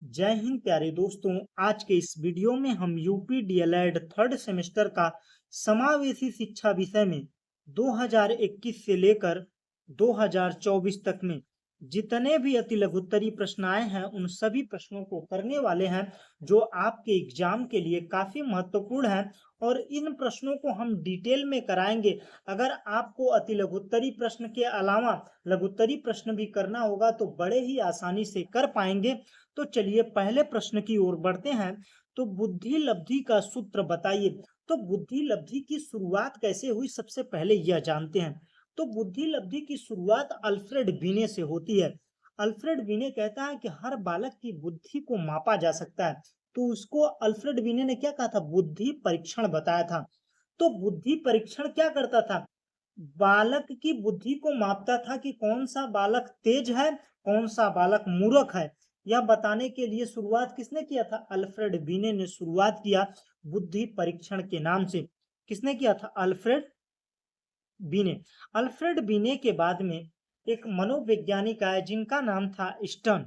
जय हिंद प्यारे दोस्तों। आज के इस वीडियो में हम यूपी डीएलएड थर्ड सेमेस्टर का समावेशी शिक्षा विषय में 2021 से लेकर 2024 तक में जितने भी अति लघुत्तरी प्रश्न आए हैं उन सभी प्रश्नों को करने वाले हैं, जो आपके एग्जाम के लिए काफी महत्वपूर्ण है। और इन प्रश्नों को हम डिटेल में कराएंगे। अगर आपको अति लघुत्तरी प्रश्न के अलावा लघुत्तरी प्रश्न भी करना होगा तो बड़े ही आसानी से कर पाएंगे। तो चलिए पहले प्रश्न की ओर बढ़ते हैं। तो बुद्धि लब्धि का सूत्र बताइए। तो बुद्धि लब्धि की शुरुआत कैसे हुई, सबसे पहले यह जानते हैं। तो बुद्धि लब्धि की शुरुआत अल्फ्रेड बीने से होती है। अल्फ्रेड बीने कहता है कि हर बालक की बुद्धि को मापा जा सकता है। तो उसको अल्फ्रेड बीने ने क्या कहा था, बुद्धि परीक्षण बताया था। तो बुद्धि परीक्षण क्या करता था, बालक की बुद्धि को मापता था कि कौन सा बालक तेज है, कौन सा बालक मूर्ख है। यह बताने के लिए शुरुआत किसने किया था, अल्फ्रेड बीने ने शुरुआत किया बुद्धि परीक्षण के नाम से। किसने किया था, अल्फ्रेड बीने। अल्फ्रेड बीने के बाद में एक मनोवैज्ञानिक आए जिनका नाम था स्टर्न।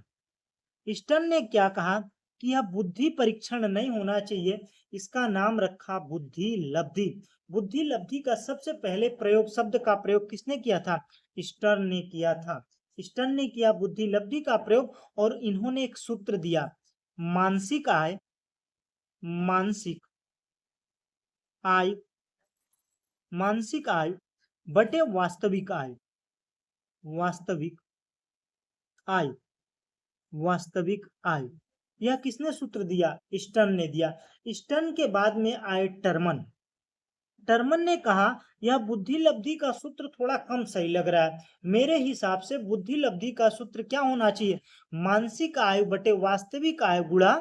स्टर्न ने क्या कहा कि यह बुद्धि परीक्षण नहीं होना चाहिए, इसका नाम रखा बुद्धि लब्धि। बुद्धि लब्धि का सबसे पहले प्रयोग, शब्द का प्रयोग किसने किया था, स्टर्न ने किया था। स्टर्न ने किया बुद्धि लब्धि का प्रयोग और इन्होंने एक सूत्र दिया, मानसिक आय, मानसिक आय, मानसिक आय बटे वास्तविक आय, वास्तविक आय, वास्तविक आय। यह किसने सूत्र दिया, स्टर्न ने दिया। स्टर्न के बाद में आए टर्मन। टर्मन ने कहा यह बुद्धि लब्धि का सूत्र थोड़ा कम सही लग रहा है, मेरे हिसाब से बुद्धि लब्धि का सूत्र क्या होना चाहिए, मानसिक आयु बटे वास्तविक आयु गुणा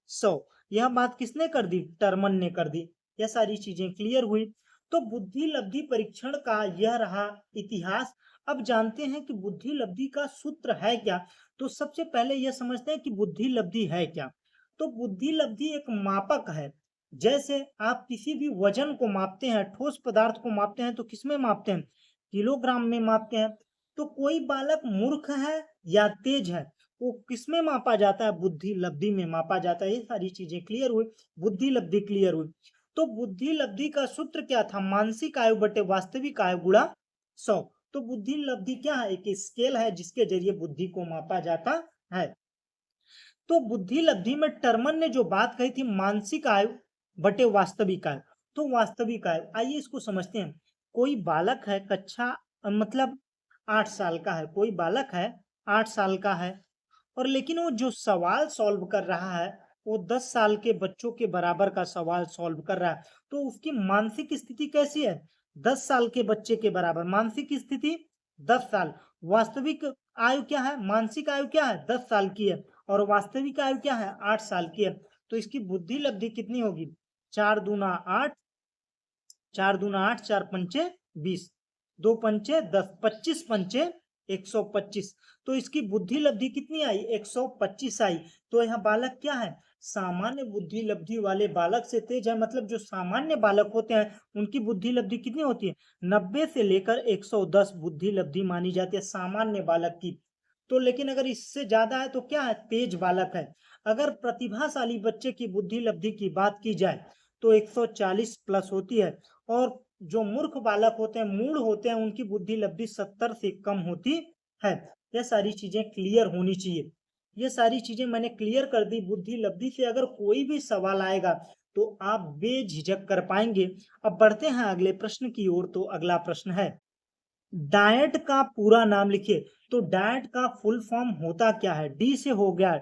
100। यह बात किसने कर दी, टर्मन ने कर दी। यह सारी चीजें क्लियर हुई। तो बुद्धि लब्धि परीक्षण का यह रहा इतिहास। अब जानते हैं कि बुद्धि लब्धि का सूत्र है क्या। तो सबसे पहले यह समझते हैं कि बुद्धि लब्धि है क्या। तो बुद्धि लब्धि एक मापक है। जैसे आप किसी भी वजन को मापते हैं, ठोस पदार्थ को मापते हैं तो किसमें मापते हैं, किलोग्राम में मापते हैं। तो कोई बालक मूर्ख है या तेज है, वो किसमें मापा जाता है, बुद्धि लब्धि में मापा जाता है। ये सारी चीजें क्लियर हुई, बुद्धि लब्धि क्लियर हुई। तो बुद्धि लब्धि का सूत्र क्या था, मानसिक आयु बटे वास्तविक आयु गुणा 100। तो बुद्धि लब्धि क्या है, एक स्केल है जिसके जरिए बुद्धि को मापा जाता है। तो बुद्धि लब्धि में टर्मन ने जो बात कही थी, मानसिक आयु बटे वास्तविक आयु। तो वास्तविक आयु, आइए इसको समझते हैं। कोई बालक है कक्षा मतलब 8 साल का है, कोई बालक है 8 साल का है, और लेकिन वो जो सवाल सॉल्व कर रहा है वो 10 साल के बच्चों के बराबर का सवाल सॉल्व कर रहा है। तो उसकी मानसिक स्थिति कैसी है, 10 साल के बच्चे के बराबर मानसिक स्थिति, 10 साल। वास्तविक आयु क्या है, मानसिक आयु क्या है, 10 साल की है, और वास्तविक आयु क्या है, 8 साल की है। तो इसकी बुद्धि लब्धि कितनी होगी, 4 दूना 8, 4 दूना 8, 4 पंचे 20, 2 पंचे 10, 25 पंचे 125। तो इसकी बुद्धि लब्धि कितनी आई, 125 आई। तो यह बालक क्या है, सामान्य बुद्धि लब्धि वाले बालक से तेज है। मतलब जो सामान्य बालक होते हैं उनकी बुद्धि लब्धि कितनी होती है, 90 से लेकर 110 बुद्धि लब्धि मानी जाती है सामान्य बालक की। तो लेकिन अगर इससे ज्यादा है तो क्या है, तेज बालक है। अगर प्रतिभाशाली बच्चे की बुद्धि लब्धि की बात की जाए तो 140 प्लस होती है। और जो मूर्ख बालक होते हैं, मूढ़ होते हैं, उनकी बुद्धि लब्धि 70 से कम होती है। यह सारी चीजें क्लियर होनी चाहिए। ये सारी चीजें मैंने क्लियर कर दी। बुद्धि लब्धि से अगर कोई भी सवाल आएगा तो आप बेझिझक कर पाएंगे। अब बढ़ते हैं अगले प्रश्न की ओर। तो अगला प्रश्न है, डाइट का पूरा नाम लिखिए। तो डाइट का फुल फॉर्म होता क्या है, डी से हो गया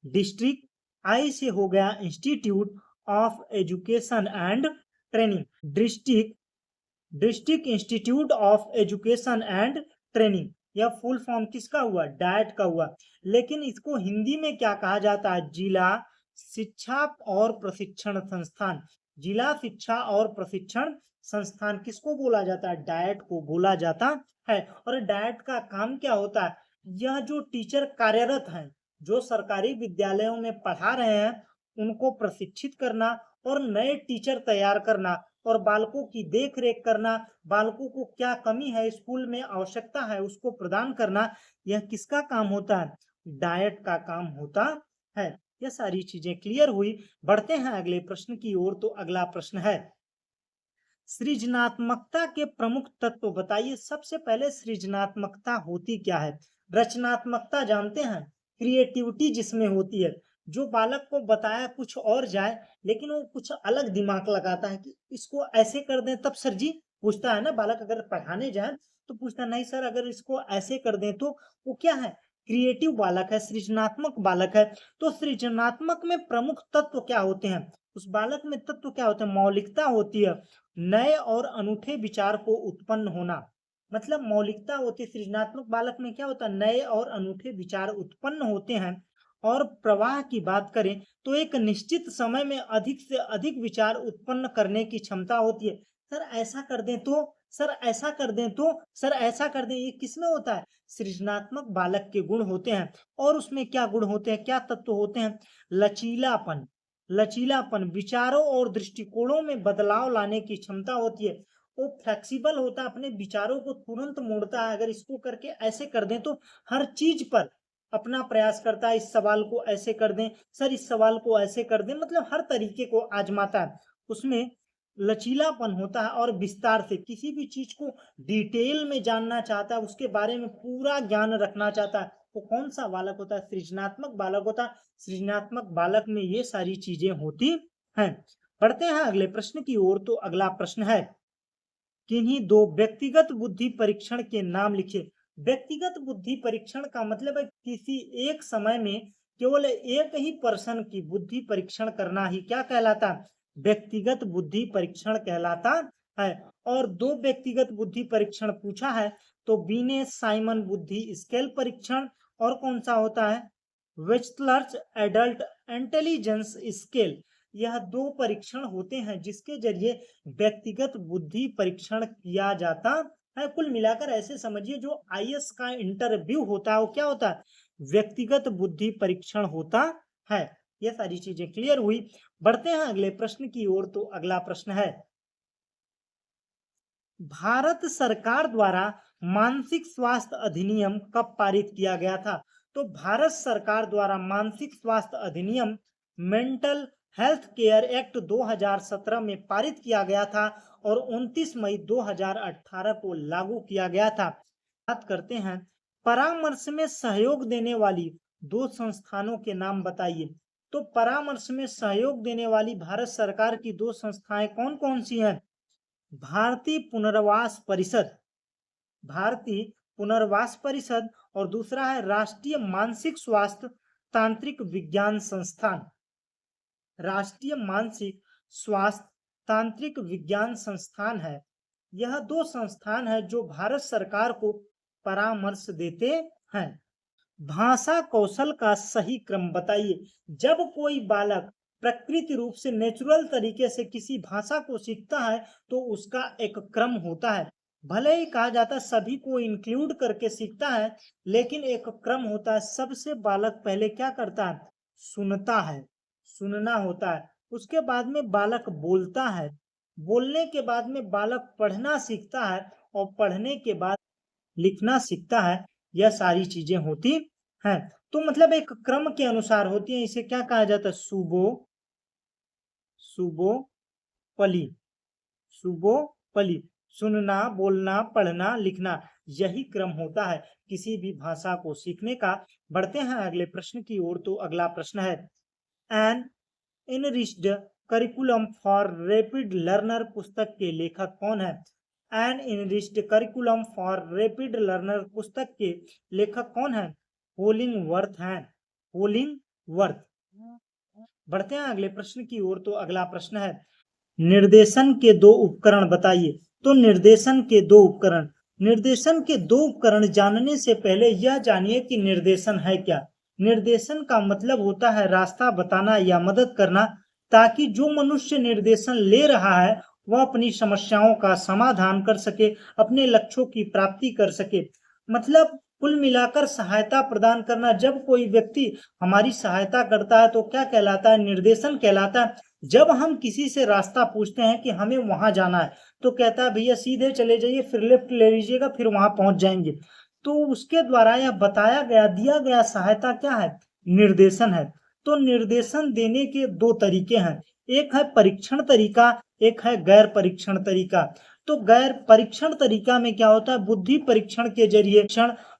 डिस्ट्रिक्ट, आई से हो गया institute of education and training, district, district institute of education and training. यह फुल फॉर्म किसका हुआ, डाइट का हुआ। लेकिन इसको हिंदी में क्या कहा जाता है, जिला शिक्षा और प्रशिक्षण संस्थान। जिला शिक्षा और प्रशिक्षण संस्थान किसको बोला जाता है, डाइट को बोला जाता है। और डाइट का काम क्या होता है, यह जो टीचर कार्यरत हैं, जो सरकारी विद्यालयों में पढ़ा रहे हैं, उनको प्रशिक्षित करना और नए टीचर तैयार करना और बालकों की देख रेख करना, बालकों को क्या कमी है स्कूल में, आवश्यकता है उसको प्रदान करना, यह किसका काम होता है, डाइट का काम होता है। यह सारी चीजें क्लियर हुई। बढ़ते हैं अगले प्रश्न की ओर। तो अगला प्रश्न है, सृजनात्मकता के प्रमुख तत्व बताइए। सबसे पहले सृजनात्मकता होती क्या है? रचनात्मकता जानते हैं, क्रिएटिविटी जिसमें होती है, जो बालक को बताया कुछ और जाए लेकिन वो कुछ अलग दिमाग लगाता है कि इसको ऐसे कर दें तब सर जी, पूछता है ना बालक, अगर पढ़ाने जाए तो पूछता नहीं सर अगर इसको ऐसे कर दें तो। वो क्या है? क्रिएटिव बालक है, सृजनात्मक बालक है। तो सृजनात्मक में प्रमुख तत्व क्या होते हैं? उस बालक में तत्व क्या होते हैं? मौलिकता होती है, नए और अनूठे विचार को उत्पन्न होना। मतलब मौलिकता होती है सृजनात्मक बालक में, क्या होता है? नए और अनूठे विचार उत्पन्न होते हैं। और प्रवाह की बात करें तो एक निश्चित समय में अधिक से अधिक विचार उत्पन्न करने की क्षमता होती है। सर ऐसा कर दें तो, सर ऐसा कर दें तो, सर ऐसा कर दें, ये किसमें होता है? सृजनात्मक बालक के गुण होते हैं। और उसमें क्या गुण होते हैं, क्या तत्व होते हैं? लचीलापन, लचीलापन, विचारों और दृष्टिकोणों में बदलाव लाने की क्षमता होती है। वो फ्लेक्सिबल होता है, अपने विचारों को तुरंत मोड़ता है। अगर इसको करके ऐसे कर दें तो हर चीज पर अपना प्रयास करता है। इस सवाल को ऐसे कर दें, सर इस सवाल को ऐसे कर दें, मतलब हर तरीके को आजमाता है। उसमें लचीलापन होता है और विस्तार से किसी भी चीज को डिटेल में जानना चाहता है, उसके बारे में पूरा ज्ञान रखना चाहता है। वो कौन सा बालक होता है? सृजनात्मक बालक होता है। सृजनात्मक बालक में ये सारी चीजें होती हैं। बढ़ते हैं अगले प्रश्न की ओर। तो अगला प्रश्न है, किन्हीं दो व्यक्तिगत बुद्धि परीक्षण के नाम लिखिए। व्यक्तिगत बुद्धि परीक्षण का मतलब है किसी एक समय में केवल एक ही पर्सन की बुद्धि परीक्षण करना ही क्या कहलाता है? व्यक्तिगत बुद्धि परीक्षण कहलाता है। और दो व्यक्तिगत बुद्धि परीक्षण पूछा है तो बीने साइमन बुद्धि स्केल परीक्षण, और कौन सा होता है? वेस्टलर्स एडल्ट इंटेलिजेंस स्केल। यह दो परीक्षण होते हैं जिसके जरिए व्यक्तिगत बुद्धि परीक्षण किया जाता है। कुल मिलाकर ऐसे समझिए जो आईएएस का इंटरव्यू होता है वो क्या होता है? व्यक्तिगत बुद्धि परीक्षण होता है। ये सारी चीजें क्लियर हुई। बढ़ते हैं अगले प्रश्न की ओर। तो अगला प्रश्न है, भारत सरकार द्वारा मानसिक स्वास्थ्य अधिनियम कब पारित किया गया था? तो भारत सरकार द्वारा मानसिक स्वास्थ्य अधिनियम, मेंटल हेल्थ केयर एक्ट 2017 में पारित किया गया था और 29 मई 2018 को लागू किया गया था। बात करते हैं, परामर्श में सहयोग देने वाली दो संस्थानों के नाम बताइए। तो परामर्श में सहयोग देने वाली भारत सरकार की दो संस्थाएं कौन कौन सी हैं? भारतीय पुनर्वास परिषद, भारतीय पुनर्वास परिषद, और दूसरा है राष्ट्रीय मानसिक स्वास्थ्य तांत्रिक विज्ञान संस्थान। राष्ट्रीय मानसिक स्वास्थ्य तांत्रिक विज्ञान संस्थान है। यह दो संस्थान है जो भारत सरकार को परामर्श देते हैं। भाषा कौशल का सही क्रम बताइए। जब कोई बालक प्रकृति रूप से नेचुरल तरीके से किसी भाषा को सीखता है तो उसका एक क्रम होता है। भले ही कहा जाता है सभी को इंक्लूड करके सीखता है, लेकिन एक क्रम होता है। सबसे बालक पहले क्या करता है? सुनता है, सुनना होता है। उसके बाद में बालक बोलता है, बोलने के बाद में बालक पढ़ना सीखता है, और पढ़ने के बाद लिखना सीखता है। यह सारी चीजें होती हैं। तो मतलब एक क्रम के अनुसार होती है। इसे क्या कहा जाता है? सुबो, सुबो पली, सुबो पली। सुनना, बोलना, पढ़ना, लिखना, यही क्रम होता है किसी भी भाषा को सीखने का। बढ़ते हैं अगले प्रश्न की ओर। तो अगला प्रश्न है, an enriched curriculum for rapid learner पुस्तक के लेखक कौन है? An enriched curriculum for rapid learner पुस्तक के लेखक कौन है? होलिंगवर्थ हैं, होलिंगवर्थ। बढ़ते हैं अगले प्रश्न की ओर। तो अगला प्रश्न है, निर्देशन के दो उपकरण बताइए। तो निर्देशन के दो उपकरण, निर्देशन के दो उपकरण जानने से पहले यह जानिए कि निर्देशन है क्या। निर्देशन का मतलब होता है रास्ता बताना या मदद करना, ताकि जो मनुष्य निर्देशन ले रहा है वह अपनी समस्याओं का समाधान कर सके, अपने लक्ष्यों की प्राप्ति कर सके। मतलब कुल मिलाकर सहायता प्रदान करना। जब कोई व्यक्ति हमारी सहायता करता है तो क्या कहलाता है? निर्देशन कहलाता है। जब हम किसी से रास्ता पूछते हैं कि हमें वहां जाना है तो कहता है भैया सीधे चले जाइए, फिर लेफ्ट ले लीजिएगा, फिर वहां पहुंच जाएंगे। तो उसके द्वारा यह बताया गया, दिया गया सहायता क्या है? निर्देशन है। तो निर्देशन देने के दो तरीके हैं, एक है परीक्षण तरीका, एक है गैर परीक्षण तरीका। तो गैर परीक्षण तरीका में क्या होता है, बुद्धि परीक्षण के जरिए,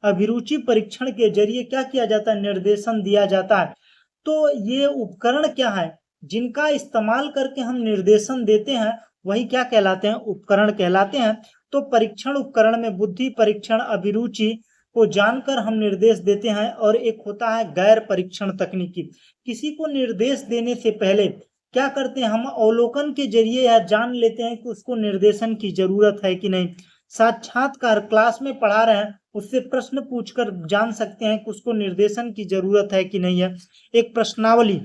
अभिरुचि परीक्षण के जरिए क्या किया जाता है, निर्देशन दिया जाता है। तो ये उपकरण क्या है, जिनका इस्तेमाल करके हम निर्देशन देते हैं, वही क्या कहलाते हैं, उपकरण कहलाते हैं। तो परीक्षण उपकरण में बुद्धि परीक्षण, अभिरुचि को जानकर हम निर्देश देते हैं, और एक होता है गैर परीक्षण तकनीकी। किसी को निर्देश देने से पहले क्या करते हैं, हम अवलोकन के जरिए या जान लेते हैं कि उसको निर्देशन की जरूरत है कि नहीं। साक्षात्कार, क्लास में पढ़ा रहे हैं, उससे प्रश्न पूछकर जान सकते हैं कि उसको निर्देशन की जरूरत है कि नहीं है। एक प्रश्नावली,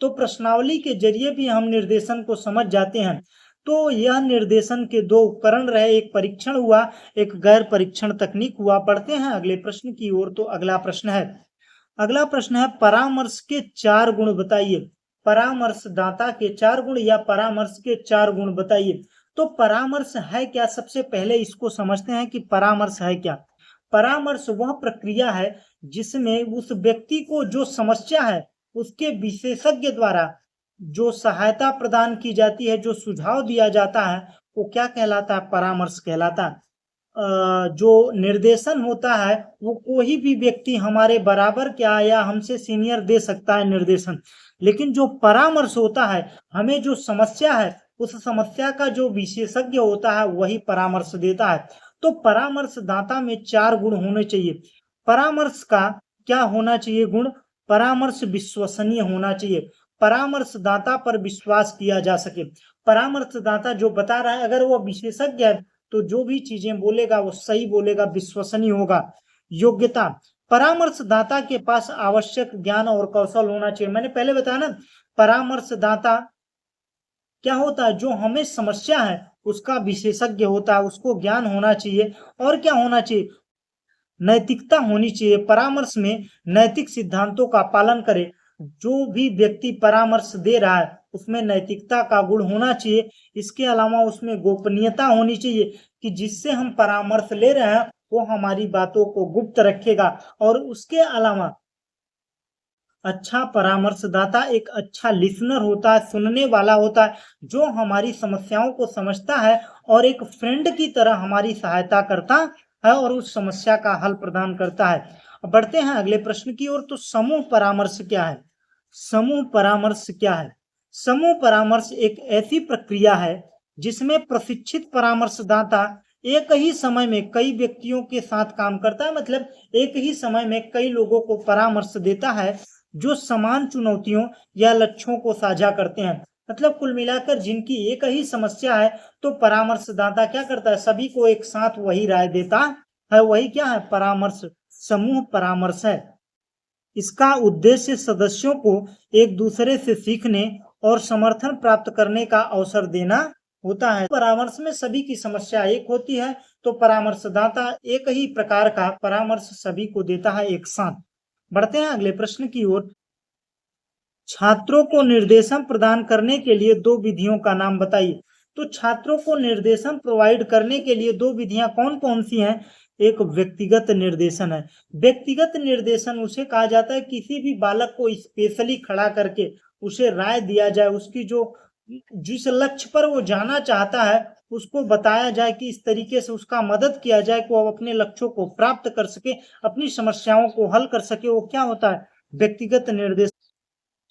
तो प्रश्नावली के जरिए भी हम निर्देशन को समझ जाते हैं। तो यह निर्देशन के दो उपकरण रहे, एक परीक्षण हुआ, एक गैर परीक्षण तकनीक हुआ। बढ़ते हैं अगले प्रश्न की ओर। तो अगला प्रश्न है परामर्श के 4 गुण बताइए। परामर्शदाता के 4 गुण या परामर्श के 4 गुण बताइए। तो परामर्श है क्या, सबसे पहले इसको समझते हैं कि परामर्श है क्या। परामर्श वह प्रक्रिया है जिसमें उस व्यक्ति को जो समस्या है, उसके विशेषज्ञ द्वारा जो सहायता प्रदान की जाती है, जो सुझाव दिया जाता है, वो क्या कहलाता है, परामर्श कहलाता है। जो निर्देशन होता है, वो कोई भी व्यक्ति हमारे बराबर क्या या हमसे सीनियर दे सकता है निर्देशन, लेकिन जो परामर्श होता है, हमें जो समस्या है, उस समस्या का जो विशेषज्ञ होता है, वही परामर्श देता है। तो परामर्शदाता में 4 गुण होने चाहिए। परामर्श का क्या होना चाहिए गुण, परामर्श विश्वसनीय होना चाहिए, परामर्शदाता पर विश्वास किया जा सके। परामर्शदाता जो बता रहा है, अगर वो विशेषज्ञ है तो जो भी चीजें बोलेगा वो सही बोलेगा, विश्वसनीय होगा। योग्यता, परामर्शदाता के पास आवश्यक ज्ञान और कौशल होना चाहिए। मैंने पहले बताया ना, परामर्शदाता क्या होता है, जो हमें समस्या है उसका विशेषज्ञ होता है, उसको ज्ञान होना चाहिए। और क्या होना चाहिए, नैतिकता होनी चाहिए। परामर्श में नैतिक सिद्धांतों का पालन करे। जो भी व्यक्ति परामर्श दे रहा है उसमें नैतिकता का गुण होना चाहिए। इसके अलावा उसमें गोपनीयता होनी चाहिए कि जिससे हम परामर्श ले रहे हैं वो हमारी बातों को गुप्त रखेगा। और उसके अलावा अच्छा परामर्शदाता एक अच्छा लिसनर होता है, सुनने वाला होता है, जो हमारी समस्याओं को समझता है और एक फ्रेंड की तरह हमारी सहायता करता है और उस समस्या का हल प्रदान करता है। अब बढ़ते हैं अगले प्रश्न की ओर। तो समूह परामर्श क्या है, समूह परामर्श क्या है। समूह परामर्श एक ऐसी प्रक्रिया है जिसमें प्रशिक्षित परामर्शदाता एक ही समय में कई व्यक्तियों के साथ काम करता है, मतलब एक ही समय में कई लोगों को परामर्श देता है जो समान चुनौतियों या लक्ष्यों को साझा करते हैं। मतलब कुल मिलाकर जिनकी एक ही समस्या है, तो परामर्शदाता क्या करता है, सभी को एक साथ वही राय देता है। वही क्या है, परामर्श, समूह परामर्श है। इसका उद्देश्य सदस्यों को एक दूसरे से सीखने और समर्थन प्राप्त करने का अवसर देना होता है। परामर्श में सभी की समस्या एक होती है, तो परामर्शदाता एक ही प्रकार का परामर्श सभी को देता है एक साथ। बढ़ते हैं अगले प्रश्न की ओर। छात्रों को निर्देशन प्रदान करने के लिए 2 विधियों का नाम बताइए। तो छात्रों को निर्देशन प्रोवाइड करने के लिए 2 विधियां कौन कौन सी हैं। एक व्यक्तिगत निर्देशन है। व्यक्तिगत निर्देशन उसे कहा जाता है किसी भी बालक को स्पेशली खड़ा करके उसे राय दिया जाए, उसकी जो जिस लक्ष्य पर वो जाना चाहता है उसको बताया जाए कि इस तरीके से उसका मदद किया जाए कि वो अपने लक्ष्यों को प्राप्त कर सके, अपनी समस्याओं को हल कर सके। वो क्या होता है, व्यक्तिगत निर्देशन।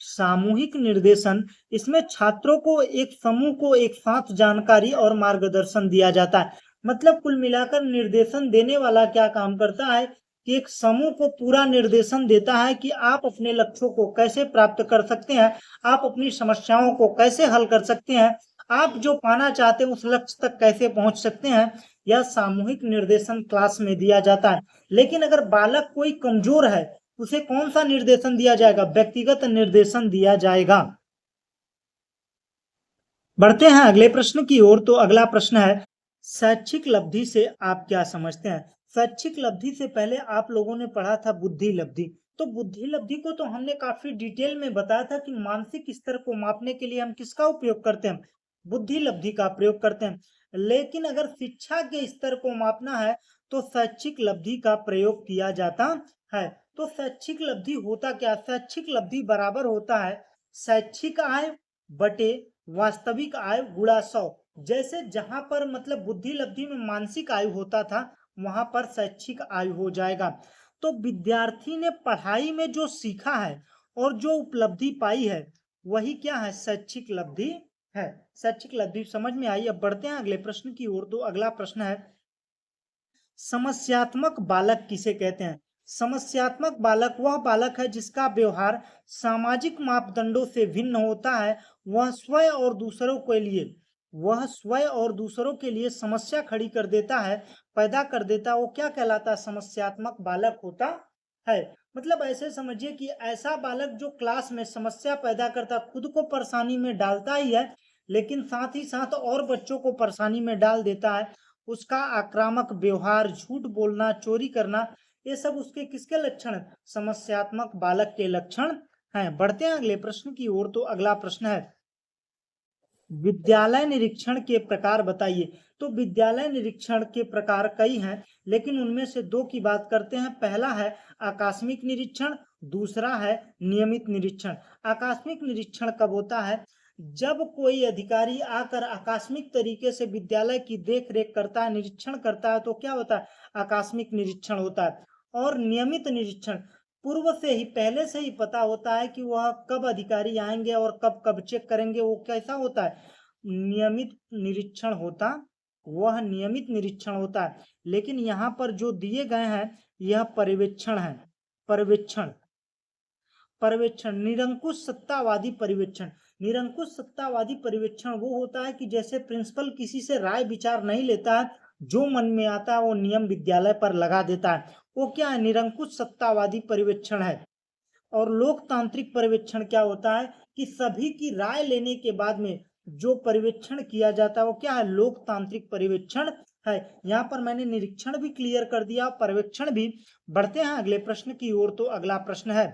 सामूहिक निर्देशन, इसमें छात्रों को एक समूह को एक साथ जानकारी और मार्गदर्शन दिया जाता है। मतलब कुल मिलाकर निर्देशन देने वाला क्या काम करता है कि एक समूह को पूरा निर्देशन देता है कि आप अपने लक्ष्यों को कैसे प्राप्त कर सकते हैं, आप अपनी समस्याओं को कैसे हल कर सकते हैं, आप जो पाना चाहते हैं उस लक्ष्य तक कैसे पहुंच सकते हैं। यह सामूहिक निर्देशन क्लास में दिया जाता है। लेकिन अगर बालक कोई कमजोर है, उसे कौन सा निर्देशन दिया जाएगा, व्यक्तिगत निर्देशन दिया जाएगा। बढ़ते हैं अगले प्रश्न की ओर। तो अगला प्रश्न है, शैक्षिक लब्धि से आप क्या समझते हैं। शैक्षिक लब्धि से पहले आप लोगों ने पढ़ा था बुद्धि लब्धि। तो बुद्धि लब्धि को तो हमने काफी डिटेल में बताया था कि मानसिक स्तर को मापने के लिए हम किसका उपयोग करते हैं, बुद्धि लब्धि का प्रयोग करते हैं। लेकिन अगर शिक्षा के स्तर को मापना है तो शैक्षिक लब्धि का प्रयोग किया जाता है। तो शैक्षिक लब्धि होता क्या? शैक्षिक लब्धि बराबर होता है शैक्षिक आय बटे वास्तविक आय गुणा 100। जैसे जहां पर मतलब बुद्धि लब्धि में मानसिक आयु होता था, वहां पर शैक्षिक आयु हो जाएगा। तो विद्यार्थी ने पढ़ाई में जो सीखा है और जो उपलब्धि पाई है, वही क्या है? शैक्षिक लब्धि है। शैक्षिक लब्धि समझ में आई। अब बढ़ते हैं अगले प्रश्न की ओर। तो अगला प्रश्न है, समस्यात्मक बालक किसे कहते हैं? समस्यात्मक बालक वह बालक है जिसका व्यवहार सामाजिक मापदंडों से भिन्न होता है। वह स्वयं और दूसरों के लिए समस्या खड़ी कर देता है, पैदा कर देता है। वो क्या कहलाता है? समस्यात्मक बालक होता है। मतलब ऐसे समझिए कि ऐसा बालक जो क्लास में समस्या पैदा करता, खुद को परेशानी में डालता ही है, लेकिन साथ ही साथ और बच्चों को परेशानी में डाल देता है। उसका आक्रामक व्यवहार, झूठ बोलना, चोरी करना, ये सब उसके किसके लक्षण? समस्यात्मक बालक के लक्षण हैं। बढ़ते हैं अगले प्रश्न की ओर। तो अगला प्रश्न है, विद्यालय निरीक्षण के प्रकार बताइए। तो विद्यालय निरीक्षण के प्रकार कई हैं, लेकिन उनमें से दो की बात करते हैं। पहला है आकस्मिक निरीक्षण, दूसरा है नियमित निरीक्षण। आकस्मिक निरीक्षण कब होता है? जब कोई अधिकारी आकर आकस्मिक तरीके से विद्यालय की देख रेख करता है, निरीक्षण करता है, तो क्या होता है? आकस्मिक निरीक्षण होता है। और नियमित निरीक्षण, पूर्व से ही, पहले से ही पता होता है कि वह कब अधिकारी आएंगे और कब कब चेक करेंगे। वो कैसा होता है? नियमित निरीक्षण होता, वह नियमित निरीक्षण होता है। लेकिन यहाँ पर जो दिए गए हैं, यह पर्यवेक्षण है। पर्यवेक्षण, पर्यवेक्षण, निरंकुश सत्तावादी पर्यवेक्षण। निरंकुश सत्तावादी पर्यवेक्षण वो होता है कि जैसे प्रिंसिपल किसी से राय विचार नहीं लेता है, जो मन में आता है वो नियम विद्यालय पर लगा देता है। वो क्या है? निरंकुश सत्तावादी पर्यवेक्षण है। और लोकतांत्रिक पर्यवेक्षण क्या होता है कि सभी की राय लेने के बाद में जो पर्यवेक्षण किया जाता है, वो क्या है? लोकतांत्रिक पर्यवेक्षण है। यहाँ पर मैंने निरीक्षण भी क्लियर कर दिया, पर्यवेक्षण भी। बढ़ते हैं अगले प्रश्न की ओर। तो अगला प्रश्न है,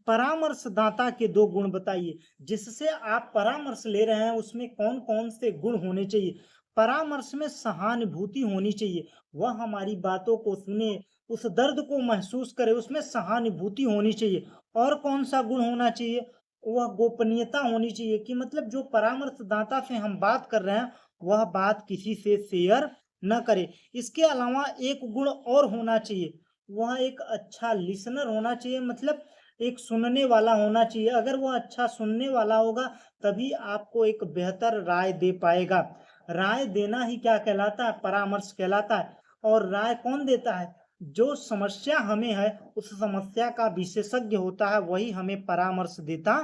परामर्शदाता के दो गुण बताइए। जिससे आप परामर्श ले रहे हैं उसमें कौन कौन से गुण होने चाहिए? परामर्श में सहानुभूति होनी चाहिए, वह हमारी बातों को सुने, उस दर्द को महसूस करे, उसमें सहानुभूति होनी चाहिए। और कौन सा गुण होना चाहिए? वह गोपनीयता होनी चाहिए, कि मतलब जो परामर्शदाता से हम बात कर रहे हैं, वह बात किसी से शेयर न करे। इसके अलावा एक गुण और होना चाहिए, वह एक अच्छा लिसनर होना चाहिए, मतलब एक सुनने वाला होना चाहिए। अगर वो अच्छा सुनने वाला होगा, तभी आपको एक बेहतर राय दे पाएगा। राय देना ही क्या कहलाता है? परामर्श कहलाता है। और राय कौन देता है? जो समस्या हमें है, उस समस्या का विशेषज्ञ होता है, वही हमें परामर्श देता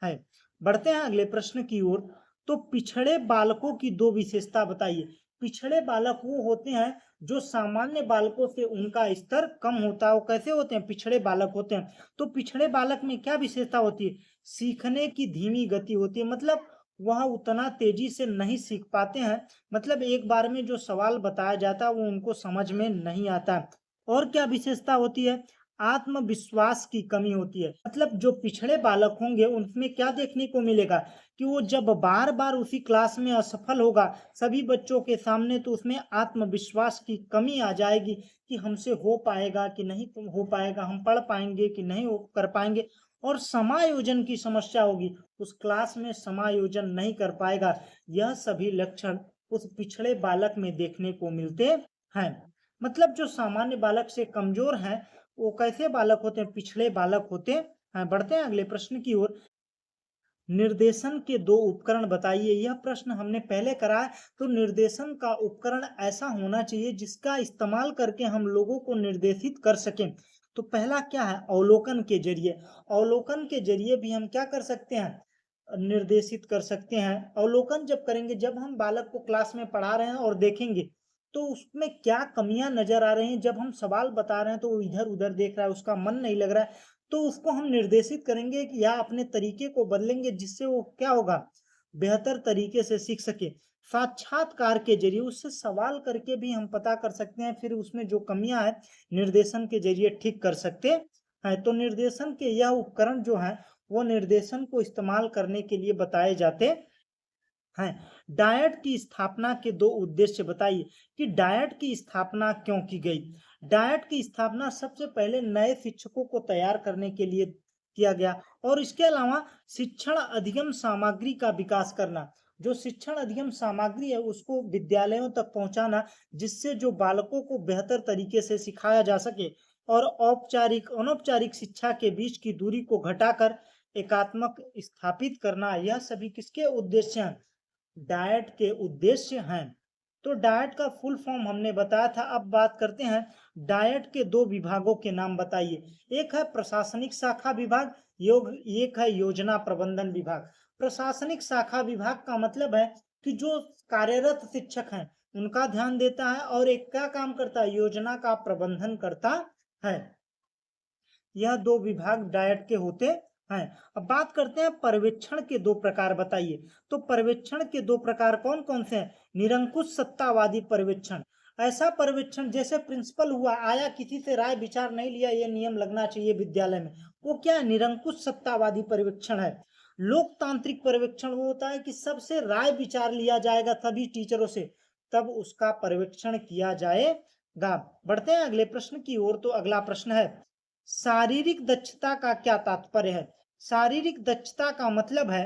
है। बढ़ते हैं अगले प्रश्न की ओर। तो पिछड़े बालकों की दो विशेषता बताइए। पिछड़े बालक वो होते हैं जो सामान्य बालकों से उनका स्तर कम होता है। वो कैसे होते हैं? पिछड़े बालक होते हैं। तो पिछड़े बालक में क्या विशेषता होती है? सीखने की धीमी गति होती है, मतलब वह उतना तेजी से नहीं सीख पाते हैं। मतलब एक बार में जो सवाल बताया जाता है वो उनको समझ में नहीं आता। और क्या विशेषता होती है? आत्मविश्वास की कमी होती है। मतलब जो पिछड़े बालक होंगे उनमें क्या देखने को मिलेगा कि वो जब बार बार उसी क्लास में असफल होगा सभी बच्चों के सामने, तो उसमें आत्मविश्वास की कमी आ जाएगी कि हमसे हो पाएगा कि नहीं हो पाएगा, हम पढ़ पाएंगे कि नहीं हो कर पाएंगे। और समायोजन की समस्या होगी, उस क्लास में समायोजन नहीं कर पाएगा। यह सभी लक्षण उस पिछड़े बालक में देखने को मिलते हैं। मतलब जो सामान्य बालक से कमजोर हैं, वो कैसे बालक होते हैं? पिछड़े बालक होते हैं। बढ़ते हैं अगले प्रश्न की ओर। निर्देशन के दो उपकरण बताइए। यह प्रश्न हमने पहले करा है। तो निर्देशन का उपकरण ऐसा होना चाहिए जिसका इस्तेमाल करके हम लोगों को निर्देशित कर सकें। तो पहला क्या है? अवलोकन के जरिए। अवलोकन के जरिए भी हम क्या कर सकते हैं? निर्देशित कर सकते हैं। अवलोकन जब करेंगे, जब हम बालक को क्लास में पढ़ा रहे हैं और देखेंगे तो उसमें क्या कमियां नजर आ रही हैं। जब हम सवाल बता रहे हैं तो वो इधर उधर देख रहा है, उसका मन नहीं लग रहा है, तो उसको हम निर्देशित करेंगे कि या अपने तरीके को बदलेंगे, जिससे वो क्या होगा? बेहतर तरीके से सीख सके। साक्षात्कार के जरिए उससे सवाल करके भी हम पता कर सकते हैं, फिर उसमें जो कमियां हैं निर्देशन के जरिए ठीक कर सकते हैं। तो निर्देशन के यह उपकरण जो है वो निर्देशन को इस्तेमाल करने के लिए बताए जाते हैं। डायट की स्थापना के दो उद्देश्य बताइए कि डायट की स्थापना क्यों की गई। डायट की स्थापना सबसे पहले नए शिक्षकों को तैयार करने के लिए किया गया और इसके अलावा शिक्षण अधिगम सामग्री का विकास करना। जो शिक्षण अधिगम सामग्री है उसको विद्यालयों तक पहुंचाना, जिससे जो बालकों को बेहतर तरीके से सिखाया जा सके और औपचारिक अनौपचारिक शिक्षा के बीच की दूरी को घटाकर एकात्मक स्थापित करना, यह सभी किसके उद्देश्य हैं? डाइट के उद्देश्य हैं। तो डाइट का फुल फॉर्म हमने बताया था। अब बात करते हैं डाइट के दो विभागों के नाम बताइए। एक है प्रशासनिक शाखा विभाग, एक है योजना प्रबंधन विभाग। प्रशासनिक शाखा विभाग का मतलब है कि जो कार्यरत शिक्षक हैं उनका ध्यान देता है, और एक क्या काम करता है? योजना का प्रबंधन करता है। यह दो विभाग डाइट के होते हैं। अब बात करते हैं पर्यवेक्षण के दो प्रकार बताइए। तो पर्यवेक्षण के दो प्रकार कौन कौन से हैं? निरंकुश सत्तावादी पर्यवेक्षण, ऐसा पर्यवेक्षण जैसे प्रिंसिपल हुआ, आया, किसी से राय विचार नहीं लिया, ये नियम लगना चाहिए विद्यालय में, वो क्या है? निरंकुश सत्तावादी पर्यवेक्षण है। लोकतांत्रिक पर्यवेक्षण वो होता है कि सबसे राय विचार लिया जाएगा सभी टीचरों से, तब उसका पर्यवेक्षण किया जाएगा। बढ़ते हैं अगले प्रश्न की ओर। तो अगला प्रश्न है, शारीरिक दक्षता का क्या तात्पर्य है? शारीरिक दक्षता का मतलब है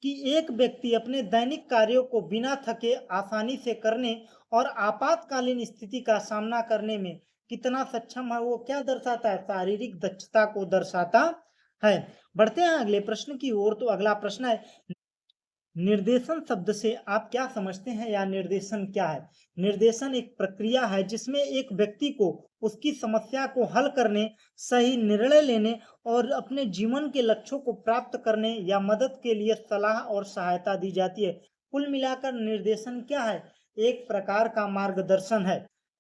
कि एक व्यक्ति अपने दैनिक कार्यों को बिना थके आसानी से करने और आपातकालीन स्थिति का सामना करने में कितना सक्षम है, वो क्या दर्शाता है? शारीरिक दक्षता को दर्शाता है। बढ़ते हैं अगले प्रश्न की ओर। तो अगला प्रश्न है, निर्देशन शब्द से आप क्या समझते हैं, या निर्देशन क्या है? निर्देशन एक प्रक्रिया है जिसमें एक व्यक्ति को उसकी समस्या को हल करने, सही निर्णय लेने और अपने जीवन के लक्ष्यों को प्राप्त करने या मदद के लिए सलाह और सहायता दी जाती है। कुल मिलाकर निर्देशन क्या है? एक प्रकार का मार्गदर्शन है।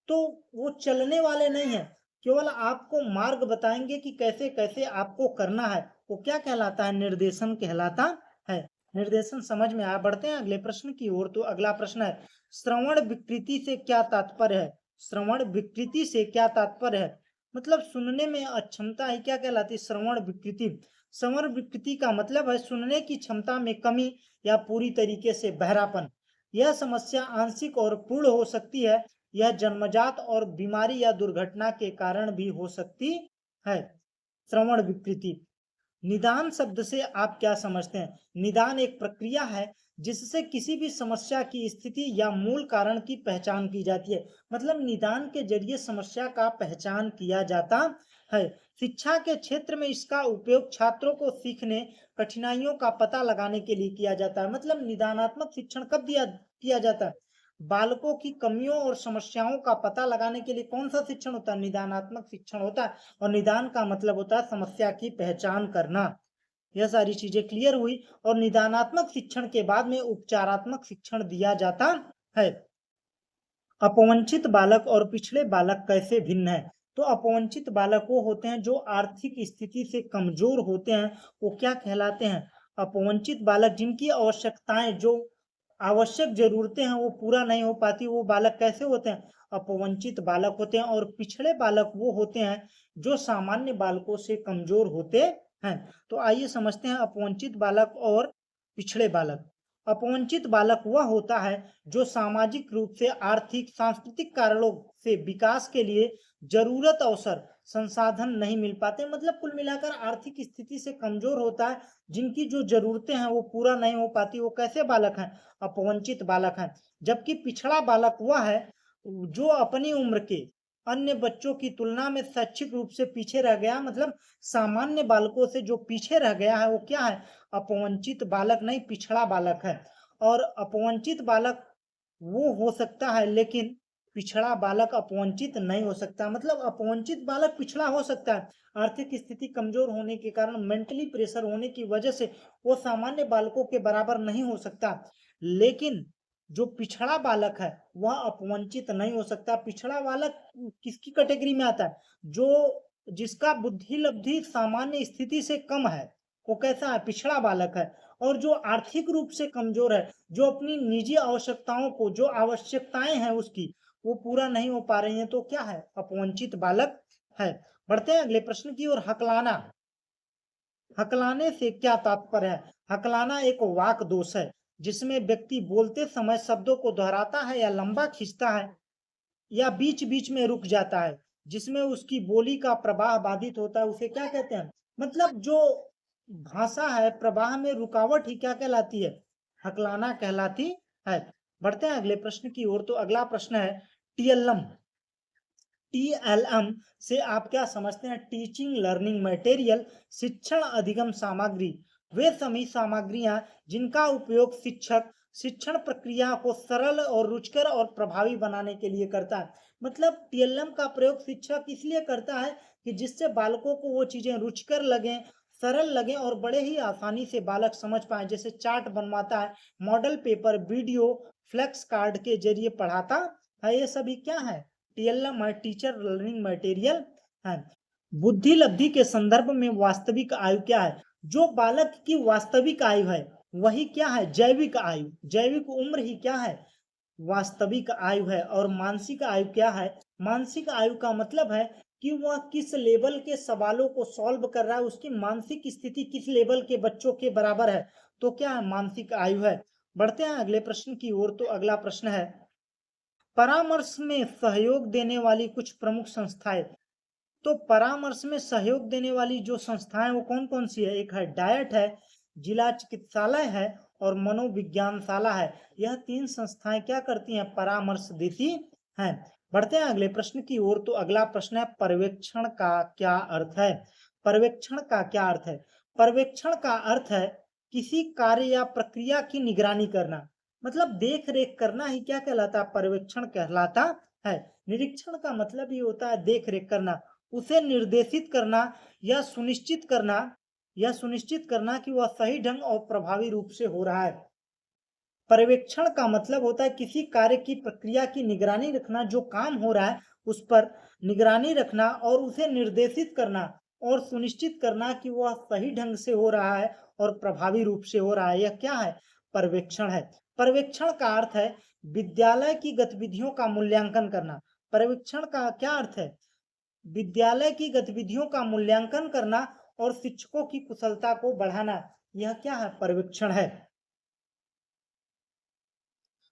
तो वो चलने वाले नहीं है, केवल आपको मार्ग बताएंगे कि कैसे कैसे आपको करना है, वो क्या कहलाता है? निर्देशन कहलाता है। निर्देशन समझ में आया। बढ़ते हैं अगले प्रश्न की ओर। तो अगला प्रश्न है, श्रवण विकृति से क्या तात्पर्य है? श्रवण विकृति से क्या तात्पर्य है? मतलब सुनने में अक्षमता ही क्या कहलाती है? श्रवण विकृति। श्रवण विकृति का मतलब है सुनने की क्षमता में कमी या पूरी तरीके से बहरापन। यह समस्या आंशिक और पूर्ण हो सकती है। यह जन्मजात और बीमारी या दुर्घटना के कारण भी हो सकती है। श्रवण विकृति। निदान शब्द से आप क्या समझते हैं? निदान एक प्रक्रिया है जिससे किसी भी समस्या की स्थिति या मूल कारण की पहचान की जाती है। मतलब निदान के जरिए समस्या का पहचान किया जाता है। शिक्षा के क्षेत्र में इसका उपयोग छात्रों को सीखने, कठिनाइयों का पता लगाने के लिए किया जाता है। मतलब निदानात्मक शिक्षण कब किया जाता है? बालकों की कमियों और समस्याओं का पता लगाने के लिए कौन सा शिक्षण होता है? निदानात्मक शिक्षण होता है। और निदान का मतलब होता है समस्या की पहचान करना। यह सारी चीजें क्लियर हुई। और निदानात्मक शिक्षण के बाद में उपचारात्मक शिक्षण दिया जाता है। अपवंचित बालक और पिछड़े बालक कैसे भिन्न है? तो अपवंचित बालक वो होते हैं जो आर्थिक स्थिति से कमजोर होते हैं, वो क्या कहलाते हैं? अपवंचित बालक। जिनकी आवश्यकताएं, जो आवश्यक जरूरतें हैं वो पूरा नहीं हो पाती, वो बालक कैसे होते हैं? अपवंचित बालक होते हैं। और पिछड़े बालक वो होते हैं जो सामान्य बालकों से कमजोर होते हैं। तो आइए समझते हैं अपवंचित बालक और पिछड़े बालक। अपवंचित बालक वह होता है जो सामाजिक रूप से, आर्थिक, सांस्कृतिक कारणों से विकास के लिए जरूरत अवसर संसाधन नहीं मिल पाते। मतलब कुल मिलाकर आर्थिक स्थिति से कमजोर होता है, जिनकी जो जरूरतें हैं वो पूरा नहीं हो पाती, वो कैसे बालक हैं? अपवंचित बालक हैं। जबकि पिछड़ा बालक वह है जो अपनी उम्र के अन्य बच्चों की तुलना में शैक्षिक रूप से पीछे रह गया। मतलब सामान्य बालकों से जो पीछे रह गया है वो क्या है? अपवंचित बालक नहीं, पिछड़ा बालक है। और अपवंचित बालक वो हो सकता है, लेकिन पिछड़ा बालक अपवंचित नहीं हो सकता। मतलब अपवंचित बालक पिछड़ा हो सकता है, आर्थिक स्थिति कमजोर होने के कारण, मेंटली प्रेशर होने की वजह से वो सामान्य बालकों के बराबर नहीं हो सकता। लेकिन जो पिछड़ा बालक है वह अपवंचित नहीं हो सकता। पिछड़ा बालक किसकी कैटेगरी में आता है? जो जिसका बुद्धि लब्धि सामान्य स्थिति से कम है, वो कैसा है? पिछड़ा बालक है। और जो आर्थिक रूप से कमजोर है, जो अपनी निजी आवश्यकताओं को, जो आवश्यकताएं हैं उसकी, वो पूरा नहीं हो पा रही हैं, तो क्या है? अपवंचित बालक है। बढ़ते हैं अगले प्रश्न की ओर। हकलाना। हकलाने से क्या तात्पर्य है? हकलाना एक वाक दोष है जिसमें व्यक्ति बोलते समय शब्दों को दोहराता है या लंबा खींचता है या बीच-बीच में रुक जाता है, जिसमें उसकी बोली का प्रवाह बाधित होता है, उसे क्या कहते हैं? मतलब जो भाषा है, प्रवाह में रुकावट ही क्या कहलाती है? हकलाना कहलाती है। बढ़ते हैं अगले प्रश्न की ओर, तो अगला प्रश्न है टीएलएम। टीएलएम से आप क्या समझते हैं? टीचिंग लर्निंग मटेरियल, शिक्षण अधिगम सामग्री। वे सभी सामग्रियां जिनका उपयोग शिक्षक शिक्षण प्रक्रिया को सरल और रुचिकर और प्रभावी बनाने के लिए करता है। मतलब टीएलएम का प्रयोग शिक्षक इसलिए करता है कि जिससे बालकों को वो चीजें रुचिकर लगें, सरल लगें और बड़े ही आसानी से बालक समझ पाए। जैसे चार्ट बनवाता है, model paper, video, flex card के जरिए पढ़ाता है। ये सभी क्या है? टीएलएम है, टीचर लर्निंग मटेरियल है। बुद्धि लब्धि के संदर्भ में वास्तविक आयु क्या है? जो बालक की वास्तविक आयु है वही क्या है? जैविक आयु। जैविक उम्र ही क्या है? वास्तविक आयु है। और मानसिक आयु क्या है? मानसिक आयु का मतलब है कि वह किस लेवल के सवालों को सॉल्व कर रहा है, उसकी मानसिक स्थिति किस लेवल के बच्चों के बराबर है, तो क्या है? मानसिक आयु है। बढ़ते हैं अगले प्रश्न की ओर, तो अगला प्रश्न है परामर्श में सहयोग देने वाली कुछ प्रमुख संस्थाएं। तो परामर्श में सहयोग देने वाली जो संस्थाएं वो कौन-कौन सी है? एक है डायट है, जिला चिकित्सालय है और मनोविज्ञानशाला है। यह 3 संस्थाएं क्या करती हैं? परामर्श देती हैं। बढ़ते हैं अगले प्रश्न की ओर, तो अगला प्रश्न है पर्यवेक्षण का क्या अर्थ है? पर्यवेक्षण का क्या अर्थ है? पर्यवेक्षण का अर्थ है किसी कार्य या प्रक्रिया की निगरानी करना। मतलब देख रेख करना ही क्या कहलाता है? पर्यवेक्षण कहलाता है। निरीक्षण का मतलब ये होता है देख रेख करना, उसे निर्देशित करना या सुनिश्चित करना कि वह सही ढंग और प्रभावी रूप से हो रहा है। पर्यवेक्षण का मतलब होता है किसी कार्य की प्रक्रिया की निगरानी रखना, जो काम हो रहा है उस पर निगरानी रखना और उसे निर्देशित करना और सुनिश्चित करना कि वह सही ढंग से हो रहा है और प्रभावी रूप से हो रहा है। यह क्या है? पर्यवेक्षण है। पर्यवेक्षण का अर्थ है विद्यालय की गतिविधियों का मूल्यांकन करना। पर्यवेक्षण का क्या अर्थ है? विद्यालय की गतिविधियों का मूल्यांकन करना और शिक्षकों की कुशलता को बढ़ाना। यह क्या है? पर्यवेक्षण है।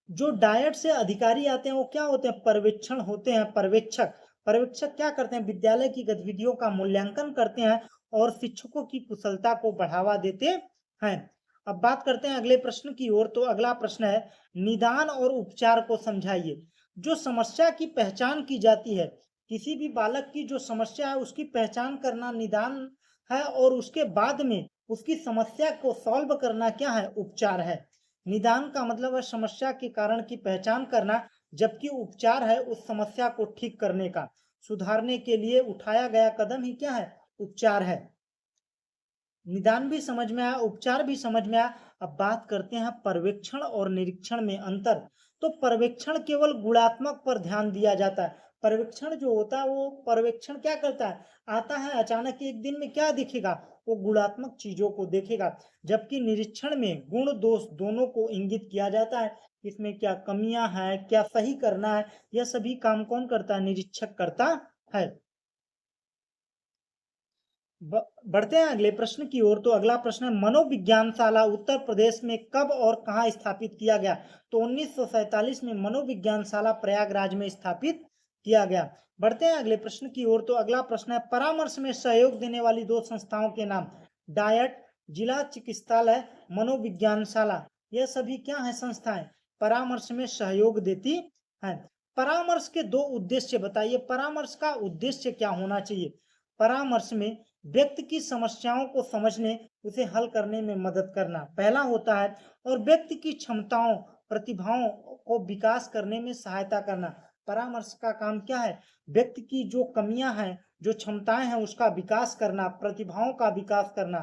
जो डायट से अधिकारी आते हैं वो क्या होते हैं? पर्यवेक्षण होते हैं, पर्यवेक्षक। पर्यवेक्षक क्या करते हैं? विद्यालय की गतिविधियों का मूल्यांकन करते हैं और शिक्षकों की कुशलता को बढ़ावा देते हैं। अब बात करते हैं अगले प्रश्न की ओर, तो अगला प्रश्न है निदान और उपचार को समझाइए। जो समस्या की पहचान की जाती है, किसी भी बालक की जो समस्या है उसकी पहचान करना निदान है और उसके बाद में उसकी समस्या को सॉल्व करना क्या है? उपचार है। निदान का मतलब है समस्या के कारण की पहचान करना, जबकि उपचार है उस समस्या को ठीक करने का, सुधारने के लिए उठाया गया कदम ही क्या है? उपचार है। निदान भी समझ में आया, उपचार भी समझ में आया। अब बात करते हैं पर्यवेक्षण और निरीक्षण में अंतर। तो पर्यवेक्षण केवल गुणात्मक पर ध्यान दिया जाता है। पर्यवेक्षण जो होता है वो पर्यवेक्षण क्या करता है? आता है अचानक एक दिन में क्या दिखेगा? वो गुणात्मक चीजों को देखेगा। जबकि निरीक्षण में गुण दोष दोनों को इंगित किया जाता है। इसमें क्या कमियां हैं, क्या सही करना है, यह सभी काम कौन करता है? निरीक्षक करता है। बढ़ते हैं अगले प्रश्न की ओर, तो अगला प्रश्न है मनोविज्ञानशाला उत्तर प्रदेश में कब और कहाँ स्थापित किया गया? तो 1947 में मनोविज्ञानशाला प्रयागराज में स्थापित किया गया। बढ़ते हैं अगले प्रश्न की ओर, तो अगला प्रश्न है परामर्श में सहयोग देने वाली 2 संस्थाओं के नाम। डायट, जिला चिकित्सालय, मनोविज्ञानशाला। यह सभी क्या है? संस्थाएं परामर्श में सहयोग देती हैं। परामर्श के 2 उद्देश्य बताइए। परामर्श का उद्देश्य क्या होना चाहिए? परामर्श में व्यक्ति की समस्याओं को समझने, उसे हल करने में मदद करना पहला होता है और व्यक्ति की क्षमताओं, प्रतिभाओं को विकास करने में सहायता करना। परामर्श का काम क्या है? व्यक्ति की जो कमियां हैं, जो क्षमताएं हैं उसका विकास करना, प्रतिभाओं का विकास करना।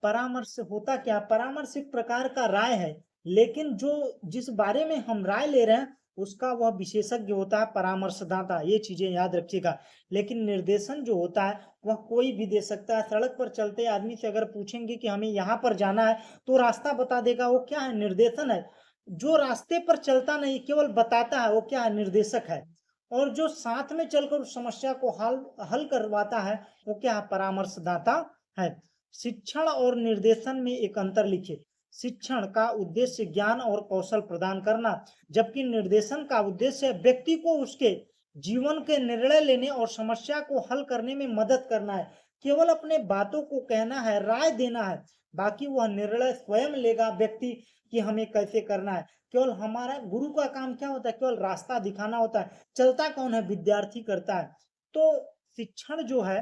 परामर्श से होता क्या? परामर्श एक प्रकार का राय है, लेकिन जो जिस बारे में हम राय ले रहे हैं उसका वह विशेषज्ञ होता है परामर्शदाता। ये चीजें याद रखिएगा। लेकिन निर्देशन जो होता है वह कोई भी दे सकता है। सड़क पर चलते आदमी से अगर पूछेंगे कि हमें यहाँ पर जाना है तो रास्ता बता देगा, वो क्या है? निर्देशन है। जो रास्ते पर चलता नहीं केवल बताता है वो क्या है? निर्देशक है। और जो साथ में चलकर उस समस्या को हल हल करवाता है वो क्या है? परामर्शदाता है। शिक्षण और निर्देशन में एक अंतर लिखिए। शिक्षण का उद्देश्य ज्ञान और कौशल प्रदान करना, जबकि निर्देशन का उद्देश्य व्यक्ति को उसके जीवन के निर्णय लेने और समस्या को हल करने में मदद करना है। केवल अपने बातों को कहना है, राय देना है, बाकी वह निर्णय स्वयं लेगा व्यक्ति कि हमें कैसे करना है। केवल हमारा गुरु का काम क्या होता है? केवल रास्ता दिखाना होता है। चलता कौन है? विद्यार्थी करता है। तो शिक्षण जो है,